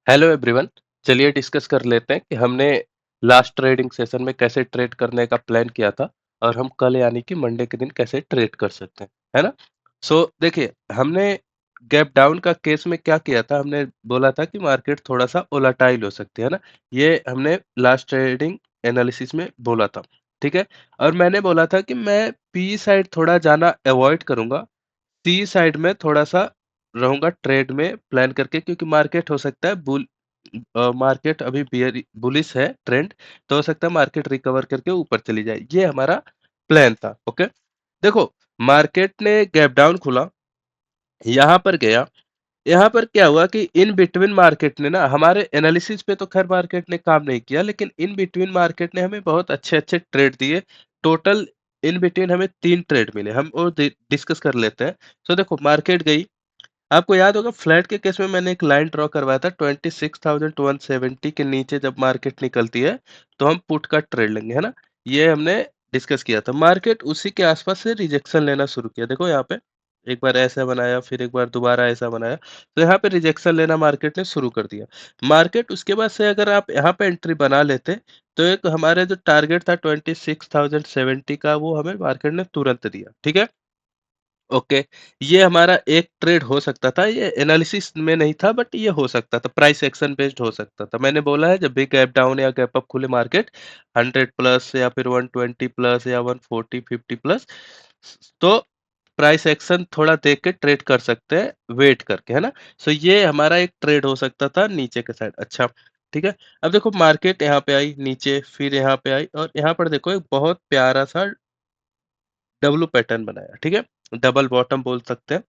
Hello everyone. चलिए discuss कर लेते हैं कि हमने लास्ट ट्रेडिंग सेशन में कैसे ट्रेड करने का प्लान किया था और हम कल यानी कि मंडे के दिन कैसे ट्रेड कर सकते हैं, है ना। देखिए, हमने गैप डाउन का केस में क्या किया था। हमने बोला था कि मार्केट थोड़ा सा ओलाटाइल हो सकती है ना। ये हमने लास्ट ट्रेडिंग एनालिसिस में बोला था, ठीक है। और मैंने बोला था कि मैं पी साइड थोड़ा जाना अवॉइड करूंगा, सी साइड में थोड़ा-सा रहूँगा ट्रेड में प्लान करके, क्योंकि मार्केट हो सकता है मार्केट अभी बुलिश है ट्रेंड, तो हो सकता है मार्केट रिकवर करके ऊपर चली जाए। ये हमारा प्लान था, ओके। देखो, मार्केट ने गैप डाउन खुला, यहाँ पर गया, यहाँ पर क्या हुआ कि इन बिटवीन मार्केट ने ना हमारे एनालिसिस पे तो खैर मार्केट ने काम नहीं किया, लेकिन इन बिटवीन मार्केट ने हमें बहुत अच्छे-अच्छे ट्रेड दिए। टोटल इन बिटवीन हमें 3 ट्रेड मिले। हम वो डिस्कस कर लेते हैं। देखो, मार्केट गई, आपको याद होगा फ्लैट के केस में मैंने एक लाइन ड्रॉ करवाया था 26,170 के नीचे जब मार्केट निकलती है तो हम पुट का ट्रेड लेंगे, है ना। ये हमने डिस्कस किया था। मार्केट उसी के आसपास से रिजेक्शन लेना शुरू किया। देखो यहाँ पे एक बार ऐसा बनाया, फिर एक बार दोबारा ऐसा बनाया, तो यहाँ पे रिजेक्शन लेना मार्केट ने शुरू कर दिया। मार्केट उसके बाद से अगर आप यहाँ पे एंट्री बना लेते तो एक हमारे जो टारगेट था 26,070 का, वो हमें मार्केट ने तुरंत दिया, ठीक है। ओके, ये हमारा एक ट्रेड हो सकता था। ये एनालिसिस में नहीं था, बट ये हो सकता था, प्राइस एक्शन बेस्ड हो सकता था। मैंने बोला है जब भी गैप डाउन या गैप अप खुले मार्केट 100 प्लस या फिर 120 प्लस या 140 50 प्लस, तो प्राइस एक्शन थोड़ा देख के ट्रेड कर सकते हैं वेट करके, है ना। ये हमारा एक ट्रेड हो सकता था नीचे के साइड। अच्छा, ठीक है। अब देखो मार्केट यहाँ पे आई नीचे, फिर यहाँ पे आई, और यहाँ पर देखो एक बहुत प्यारा सा डब्लू पैटर्न बनाया, ठीक है। डबल बॉटम बोल सकते हैं।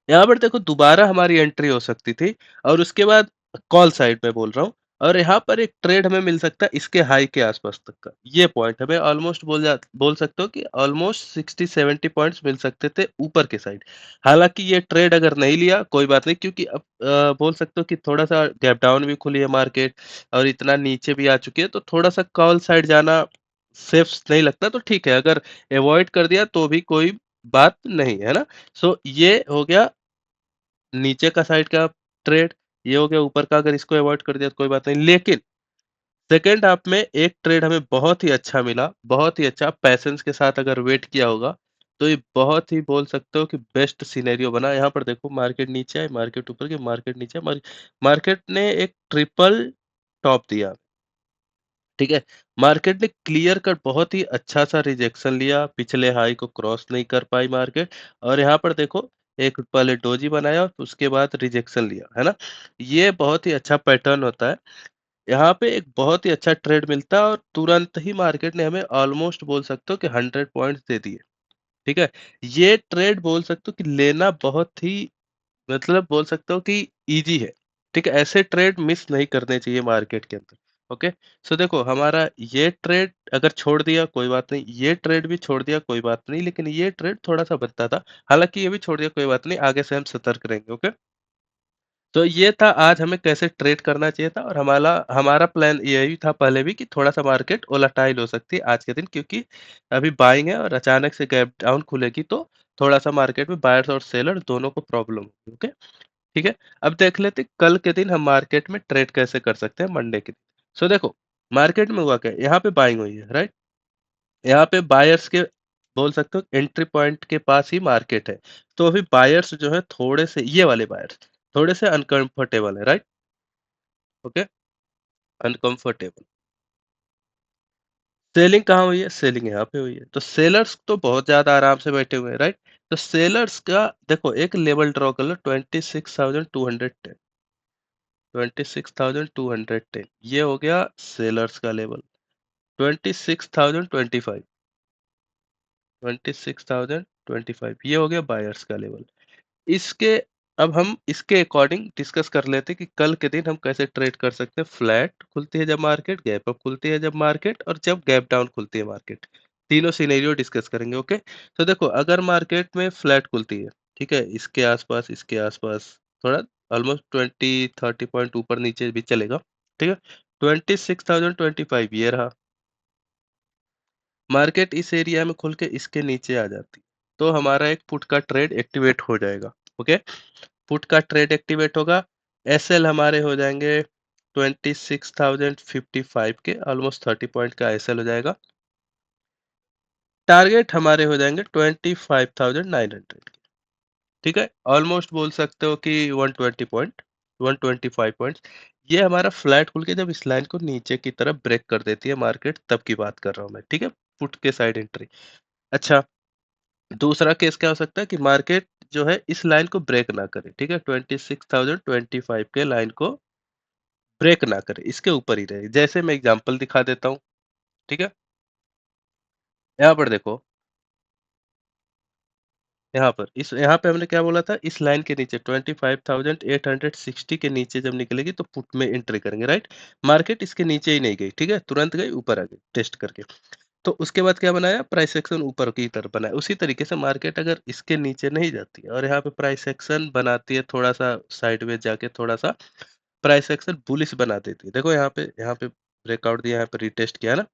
यहाँ पर देखो दोबारा हमारी एंट्री हो सकती थी, और उसके बाद कॉल साइड में बोल रहा हूँ, और यहाँ पर एक ट्रेड हमें मिल सकता है इसके हाई के आसपास तक का। ये पॉइंट हमें ऑलमोस्ट बोल सकते हो कि ऑलमोस्ट 60-70 पॉइंट्स मिल सकते थे ऊपर के साइड। हालांकि ये ट्रेड अगर नहीं लिया कोई बात नहीं, क्योंकि अब बोल सकते हो कि थोड़ा सा गैप डाउन भी खुली है मार्केट और इतना नीचे भी आ चुकी है, तो थोड़ा सा कॉल साइड जाना सेफ नहीं लगता। तो ठीक है, अगर अवॉइड कर दिया तो भी कोई बात नहीं, है ना। ये हो गया नीचे का साइड का ट्रेड, ये हो गया ऊपर का। अगर इसको अवॉइड कर दिया तो कोई बात नहीं, लेकिन सेकेंड हाफ में एक ट्रेड हमें बहुत ही अच्छा मिला, बहुत ही अच्छा। पैसेंस के साथ अगर वेट किया होगा तो ये बहुत ही बोल सकते हो कि बेस्ट सिनेरियो बना। यहाँ पर देखो मार्केट नीचे है, मार्केट ऊपर की, मार्केट नीचे, मार्केट ने एक ट्रिपल टॉप दिया, ठीक है। मार्केट ने क्लियर कट बहुत ही अच्छा सा रिजेक्शन लिया, पिछले हाई को क्रॉस नहीं कर पाई मार्केट, और यहाँ पर देखो एक पहले डोजी बनाया और उसके बाद रिजेक्शन लिया, है ना। ये बहुत ही अच्छा पैटर्न होता है। यहाँ पे एक बहुत ही अच्छा ट्रेड मिलता है, और तुरंत ही मार्केट ने हमें ऑलमोस्ट बोल सकते हो कि 100 पॉइंट्स दे दिए, ठीक है। ये ट्रेड बोल सकते हो कि लेना बहुत ही, मतलब बोल सकते हो कि इजी है, ठीक है। ऐसे ट्रेड मिस नहीं करने चाहिए मार्केट के अंदर। ओके, देखो हमारा ये ट्रेड अगर छोड़ दिया कोई बात नहीं, ये ट्रेड भी छोड़ दिया कोई बात नहीं, लेकिन ये ट्रेड थोड़ा सा बनता था। हालांकि ये भी छोड़ दिया कोई बात नहीं, आगे से हम सतर्क रहेंगे, ओके। ये था आज हमें कैसे ट्रेड करना चाहिए था, और हमारा हमारा प्लान यही था पहले भी कि थोड़ा सा मार्केट ओलाटाइल हो सकती है आज के दिन, क्योंकि अभी बाइंग है और अचानक से गैप डाउन खुलेगी तो थोड़ा सा मार्केट में बायर्स और सेलर दोनों को प्रॉब्लम होगी, ओके। ठीक है, अब देख लेते हैं कल के दिन हम मार्केट में ट्रेड कैसे कर सकते हैं मंडे के दिन। देखो मार्केट में हुआ क्या, यहाँ पे बाइंग हुई है, राइट। यहाँ पे बायर्स के बोल सकते हो एंट्री पॉइंट के पास ही मार्केट है। तो अभी बायर्स जो है थोड़े से, ये वाले बायर्स थोड़े से अनकंफर्टेबल है, राइट। Okay, uncomfortable. सेलिंग कहाँ हुई है, सेलिंग यहाँ पे हुई है। तो सेलर्स तो बहुत ज्यादा आराम से बैठे हुए हैं, राइट। तो सेलर्स का देखो एक लेवल ड्रॉ कर लो, 26,210, 26,210 ये हो गया सेलर्स का लेवल। 26,025, 26,025 ये हो गया बायर्स का लेवल। इसके अब हम इसके अकॉर्डिंग डिस्कस कर लेते हैं कि कल के दिन हम कैसे ट्रेड कर सकते हैं। फ्लैट खुलती है जब मार्केट, गैप अप खुलती है जब मार्केट, और जब गैप डाउन खुलती है मार्केट, तीनों सिनेरियो डिस्कस करेंगे, ओके। देखो अगर मार्केट में फ्लैट खुलती है, ठीक है, इसके आसपास इसके आसपास, थोड़ा ऑलमोस्ट 20-30 पॉइंट ऊपर नीचे भी चलेगा, ठीक है। 26,025 ये रहा। मार्केट इस एरिया में खुल के इसके नीचे आ जाती, तो हमारा एक पुट का ट्रेड एक्टिवेट हो जाएगा, ओके। पुट का ट्रेड एक्टिवेट होगा, एसएल हमारे हो जाएँगे 26,055 के, ऑलमोस्ट 30 पॉइंट का एसएल हो जाएगा। टारगेट हमारे हो जाएँगे 25,900 के, ठीक है? ऑलमोस्ट बोल सकते हो कि 120 पॉइंट, 125 पॉइंट्स। ये हमारा फ्लैट खुल के जब इस लाइन को नीचे की तरफ ब्रेक कर देती है मार्केट, तब की बात कर रहा हूँ मैं, ठीक है? पुट के साइड एंट्री। अच्छा, दूसरा केस क्या हो सकता है कि मार्केट जो है इस लाइन को ब्रेक ना करे, ठीक है? 26,025 के लाइन को ब्रेक ना करे, इसके ऊपर ही रहे। जैसे मैं एग्जांपल दिखा देता हूँ, ठीक है? यहाँ पर देखो, यहाँ पे हमने क्या बोला था, इस लाइन के नीचे 25,860 के नीचे जब निकलेगी तो पुट में एंट्री करेंगे, राइट? मार्केट इसके नीचे ही नहीं गई, ठीक है? तुरंत गई, ऊपर आ गई टेस्ट करके। तो उसके बाद क्या बनाया, प्राइस एक्शन ऊपर की तरफ बनाया। उसी तरीके से मार्केट अगर इसके नीचे नहीं जाती है और यहाँ पे प्राइस एक्शन बनाती है, थोड़ा-सा साइडवेज जाके थोड़ा-सा प्राइस एक्शन बुलिश बना देती है। देखो यहाँ पे ब्रेकआउट दिया, यहाँ पे रिटेस्ट किया ना,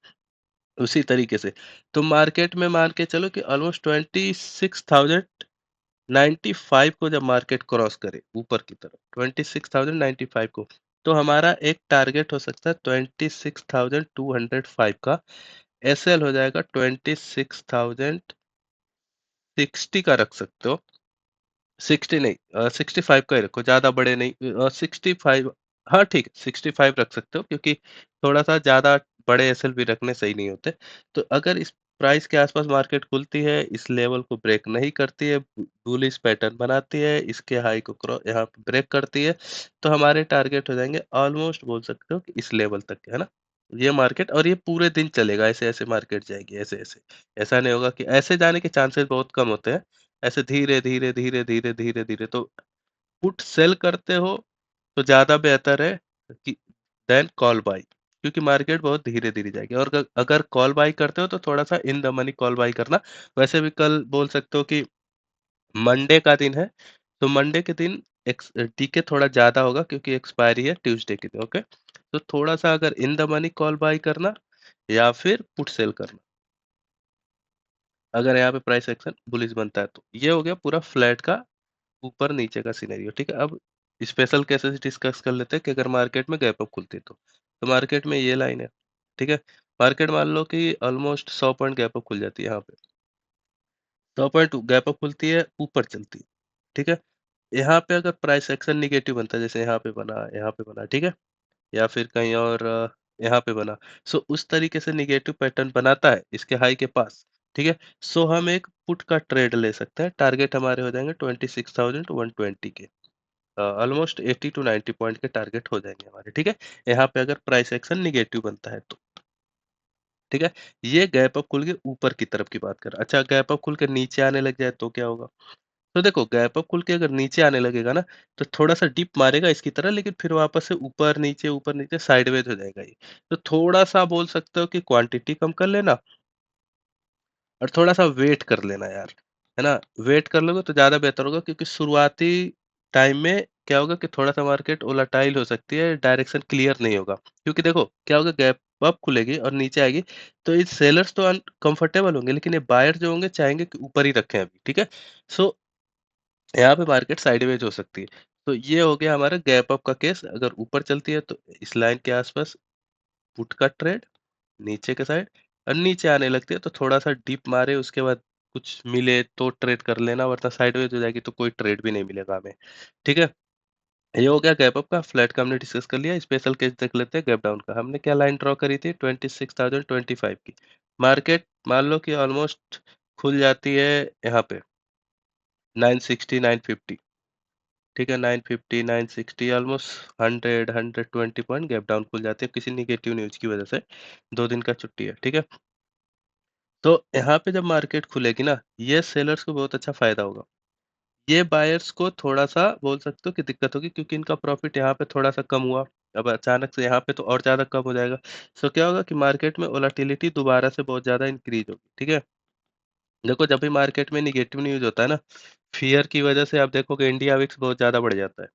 उसी तरीके से। तो मार्केट में मान के चलो कि ऑलमोस्ट 26,095 को जब मार्केट क्रॉस करे ऊपर की तरफ, 26,095 को, तो हमारा एक टारगेट हो सकता है 26,205 का। एसएल हो जाएगा 26,060 का रख सकते हो। 60 नहीं, 65 का ही रखो, ज़्यादा बड़े नहीं, 65, हाँ ठीक है, 65 रख सकते हो, क्योंकि थोड़ा-सा ज़्यादा बड़े एसएल भी रखने सही नहीं होते। तो अगर इस प्राइस के आस-पास मार्केट खुलती है, इस लेवल को ब्रेक नहीं करती है, बुलिश पैटर्न बनाती है, इसके हाई को यहाँ पे ब्रेक करती है, तो हमारे टारगेट हो जाएँगे ऑलमोस्ट बोल सकते हो कि इस लेवल तक के, है ना? ये मार्केट, और ये पूरे दिन चलेगा, ऐसे-ऐसे मार्केट जाएगी, ऐसे-ऐसे। ऐसा नहीं होगा कि ऐसे जाने के चांसेस बहुत कम होते हैं। ऐसे धीरे, धीरे, धीरे, धीरे, धीरे, धीरे, तो पुट सेल करते हो तो ज़्यादा बेहतर है कि देन कॉल बाय, क्योंकि मार्केट बहुत धीरे-धीरे जाएगी, और अगर कॉल बाय करते हो तो थोड़ा-सा in the money call buy करना। वैसे भी कल बोल सकते हो कि मंडे का दिन है, तो मंडे के दिन डीके थोड़ा ज़्यादा होगा, क्योंकि एक्सपायरी है ट्यूसडे के दिन, ओके? तो थोड़ा-सा अगर in the money call buy करना या फिर पुट सेल करना, अगर यहाँ पे प्राइस एक्शन बुलिश बनता है तो। ये हो गया पूरा फ्लैट का ऊपर-नीचे का सिनेरियो, ठीक है? अब स्पेशल केसेस डिस्कस कर लेते हैं कि अगर मार्केट में गैप अप खुलती है तो। तो मार्केट में ये लाइन है, ठीक है? मार्केट मान लो कि ऑलमोस्ट 100 पॉइंट गैप अप खुल जाती है यहाँ पे। 100 पॉइंट गैप अप खुलती है, ऊपर चलती है, ठीक है? यहाँ पे अगर प्राइस एक्शन नेगेटिव बनता है, जैसे यहाँ पे बना, ठीक है? या फिर कहीं और यहाँ पे बना। सो उस तरीके से नेगेटिव पैटर्न बनाता है इसके हाई के पास, ठीक है? सो हम एक पुट का ट्रेड ले सकते हैं। टारगेट हमारे हो जाएँगे 26,120 के। ऑलमोस्ट 80 टू 90 पॉइंट के टारगेट हो जाएँगे हमारे, ठीक है? यहाँ पे अगर प्राइस एक्शन नेगेटिव बनता है तो, ठीक है? ये गैप अप खुल के ऊपर की तरफ की बात कर रहा। अच्छा, गैप अप खुल के नीचे आने लग जाए तो क्या होगा? तो देखो, गैप अप खुल के अगर नीचे आने लगेगा ना, तो थोड़ा-सा डिप मारेगा इसकी तरह, लेकिन फिर वापस से ऊपर नीचे साइडवेज हो जाएगा ये। तो थोड़ा-सा बोल सकते हो कि क्वांटिटी कम कर लेना और थोड़ा-सा वेट कर लेना यार, है ना? वेट कर लोगे तो ज़्यादा बेहतर होगा, क्योंकि शुरुआती टाइम में क्या होगा कि थोड़ा-सा मार्केट वोलेटाइल हो सकती है, डायरेक्शन क्लियर नहीं होगा। क्योंकि देखो, क्या होगा, गैप अप खुलेगी और नीचे आएगी, तो ये सेलर्स तो अनकंफर्टेबल होंगे, लेकिन ये बायर जो होंगे चाहेंगे कि ऊपर ही रखें अभी, ठीक है? सो यहाँ पे मार्केट साइडवेज हो सकती है। तो ये हो गया हमारा गैप अप का केस। अगर ऊपर चलती है तो इस लाइन के आसपास पुट का ट्रेड, नीचे के साइड, और नीचे आने लगती है तो थोड़ा-सा डिप मारे, उसके बाद कुछ मिले तो ट्रेड कर लेना, वरना साइडवेज हो जाएगी तो कोई ट्रेड भी नहीं मिलेगा हमें। ठीक है? ये हो गया गैप अप का। फ्लैट का हमने डिस्कस कर लिया। स्पेशल केस देख लेते हैं गैप डाउन का। हमने क्या लाइन ड्रॉ करी थी? 26,025 की। मार्केट मान लो कि ऑलमोस्ट खुल जाती है यहाँ पे 960, 950, ठीक है? 950, 960, ऑलमोस्ट 100, 120 पॉइंट गैप डाउन खुल जाते हैं किसी नेगेटिव न्यूज़ की वजह से। 2 दिन का छुट्टी है, ठीक है? तो यहाँ पे जब मार्केट खुलेगी ना, ये सेलर्स को बहुत अच्छा फ़ायदा होगा। ये बायर्स को थोड़ा-सा बोल सकते हो कि दिक्कत होगी, क्योंकि इनका प्रॉफ़िट यहाँ पे थोड़ा-सा कम हुआ। अब अचानक से यहाँ पे तो और ज़्यादा कम हो जाएगा। सो क्या होगा कि मार्केट में वोलेटिलिटी दोबारा से बहुत ज़्यादा इंक्रीज़ होगी, ठीक है? देखो, जब भी मार्केट में नेगेटिव न्यूज़ होता है ना, फ़ियर की वजह से आप देखोगे इंडिया विक्स बहुत ज़्यादा बढ़ जाता है।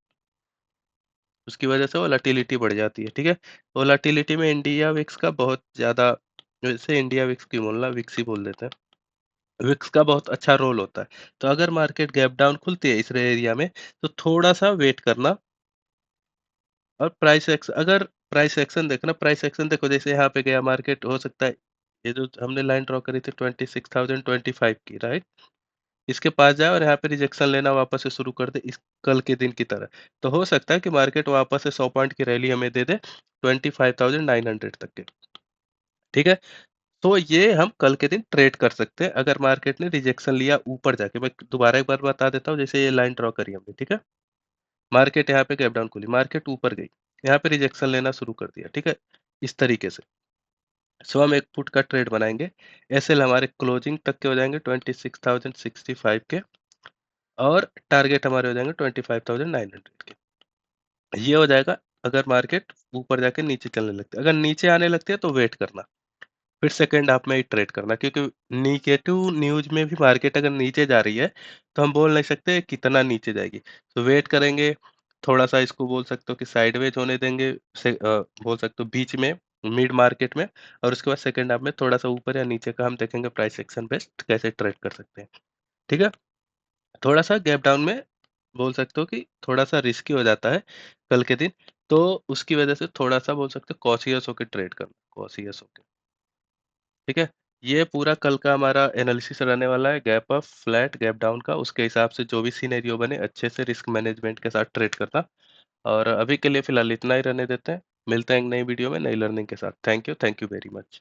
उसकी वजह से वोलेटिलिटी बढ़ जाती है, ठीक है? वोलेटिलिटी में इंडिया विक्स का बहुत ज़्यादा, वैसे इंडिया विक्स क्यों बोलना, विक्स ही बोल देते हैं। विक्स का बहुत अच्छा रोल होता है। तो अगर मार्केट गैप डाउन खुलती है इस एरिया में, तो थोड़ा-सा वेट करना, और प्राइस एक्शन देखो ना, प्राइस एक्शन देखो, जैसे यहाँ पे गया मार्केट, हो सकता है ये जो हमने लाइन ड्रॉ करी थी 26,025 की, राइट? इसके पास जाए और यहाँ पे रिजेक्शन लेना वापस से शुरू कर दे इस कल के दिन की तरह। तो हो सकता है कि मार्केट वापस से 100 पॉइंट की रैली हमें दे दे 25,900 तक के। ठीक है? तो ये हम कल के दिन ट्रेड कर सकते हैं अगर मार्केट ने रिजेक्शन लिया ऊपर जाके। मैं दोबारा एक बार बता देता हूँ, जैसे ये लाइन ड्रॉ करी हमने, ठीक है? मार्केट यहाँ पे गैप डाउन खुली, मार्केट ऊपर गई, यहाँ पे रिजेक्शन लेना शुरू कर दिया, ठीक है? इस तरीके से। सो हम एक पुट का ट्रेड बनाएंगे। एसएल हमारे क्लोजिंग तक के हो जाएंगे 26,065 के, और टारगेट हमारे हो जाएंगे 25,900 के। ये हो जाएगा अगर मार्केट ऊपर जाके नीचे चलने लगती है। अगर नीचे आने लगती है तो वेट करना, फिर सेकंड हाफ में ही ट्रेड करना, क्योंकि नेगेटिव न्यूज में भी मार्केट अगर नीचे जा रही है तो हम बोल नहीं सकते कितना नीचे जाएगी। तो वेट करेंगे, थोड़ा सा इसको बोल सकते हो कि साइडवेज होने देंगे, बोल सकते हो बीच में, मिड मार्केट में, और उसके बाद सेकंड हाफ में थोड़ा सा ऊपर या नीचे का हम देखेंगे प्राइस एक्शन बेस्ड कैसे ट्रेड कर सकते हैं। ठीक है? थोड़ा सा गैप डाउन में बोल सकते हो कि थोड़ा सा रिस्की हो जाता है कल के दिन, तो उसकी वजह से थोड़ा सा बोल सकते हो कॉशियस होकर ट्रेड करना, कॉशियस होकर। ठीक है? ये पूरा कल का हमारा एनालिसिस रहने वाला है, gap up, flat, gap down का। उसके हिसाब से जो भी सिनेरियो बने अच्छे से रिस्क मैनेजमेंट के साथ ट्रेड करना। और अभी के लिए फिलहाल इतना ही रहने देते हैं। मिलते हैं एक नई वीडियो में नई लर्निंग के साथ। Thank you very much.